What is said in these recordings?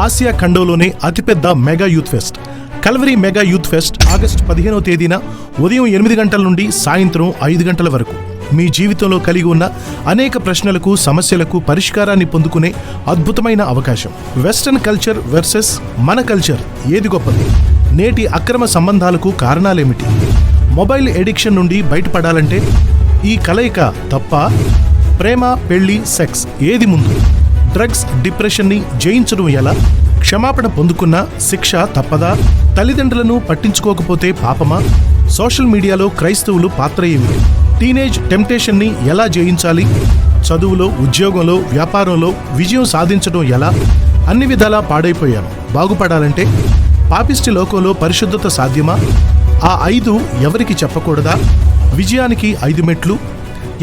Asia ఖండంలోనే అతిపెద్ద mega youth pest Calvary mega youth pest August 15వ తేదీన ఉదయం 8 గంటల నుండి సాయంత్రం 5 గంటల వరకు మీ జీవితంలో కలిగి ఉన్న అనేక ప్రశ్నలకు సమస్యలకు పరిష్కారాన్ని పొందుకునే అద్భుతమైన అవకాశం. వెస్టర్న్ కల్చర్ వర్సెస్ మన కల్చర్ ఏది గొప్పది? నేటి అక్రమ సంబంధాలకు కారణాలేమిటి? మొబైల్ ఎడిక్షన్ నుండి బయటపడాలంటే ఈ కలయిక తప్ప? ప్రేమ, పెళ్లి, సెక్స్ ఏది ముందు? డ్రగ్స్, డిప్రెషన్ని జయించడం ఎలా? క్షమాపణ పొందుకున్న శిక్ష తప్పదా? తల్లిదండ్రులను పట్టించుకోకపోతే పాపమా? సోషల్ మీడియాలో క్రైస్తవులు పాత్ర ఏమిటి? టీనేజ్ టెంప్టేషన్ని ఎలా జయించాలి? చదువులో, ఉద్యోగంలో, వ్యాపారంలో విజయం సాధించడం ఎలా? అన్ని విధాలా పాడైపోయాను. బాగుపడాలంటే పాపిష్టి లోకంలో పరిశుద్ధత సాధ్యమా? ఆ 5 ఎవరికి చెప్పకూడదా? విజయానికి 5 మెట్లు.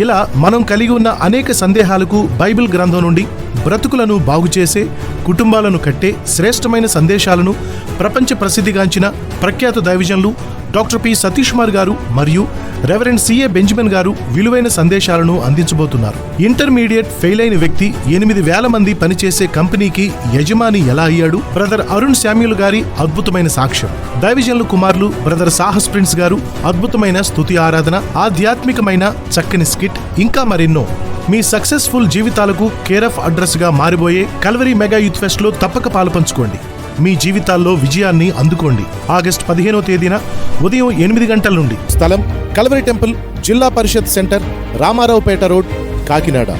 ఇలా మనం కలిగి ఉన్న అనేక సందేహాలకు బైబిల్ గ్రంథం నుండి బ్రతుకులను బాగుచేసే, కుటుంబాలను కట్టే శ్రేష్టమైన సందేశాలను ప్రపంచ ప్రసిద్ధిగాంచిన ప్రఖ్యాత దైవజనులు డాక్టర్ పి సతీష్ కుమార్ గారు మరియు రెవరెండ్ సిఏ బెంజమిన్ గారు విలువైన సందేశాలను అందించబోతున్నారు. ఇంటర్మీడియట్ ఫెయిల్ అయిన వ్యక్తి 8,000 మంది పనిచేసే కంపెనీకి యజమాని ఎలా అయ్యాడు? బ్రదర్ అరుణ్ శామ్యూల్ గారి అద్భుతమైన సాక్ష్యం. దైవజనులు కుమారులు బ్రదర్ సాహస్ ప్రిన్స్ గారు అద్భుతమైన స్తుతి ఆరాధన, ఆధ్యాత్మికమైన చక్కని స్కిట్, ఇంకా మరెన్నో. మీ సక్సెస్ఫుల్ జీవితాలకు కేర్ ఆఫ్ అడ్రస్ గా మారిపోయే కల్వరీ మెగా యూత్ ఫెస్ట్ లో తప్పక పాలుపంచుకోండి. మీ జీవితాల్లో విజయాన్ని అందుకోండి. ఆగస్టు 15వ తేదీన ఉదయం 8 గంటల నుండి. స్థలం కల్వరీ టెంపుల్, జిల్లా పరిషత్ సెంటర్, రామారావుపేట రోడ్, కాకినాడ.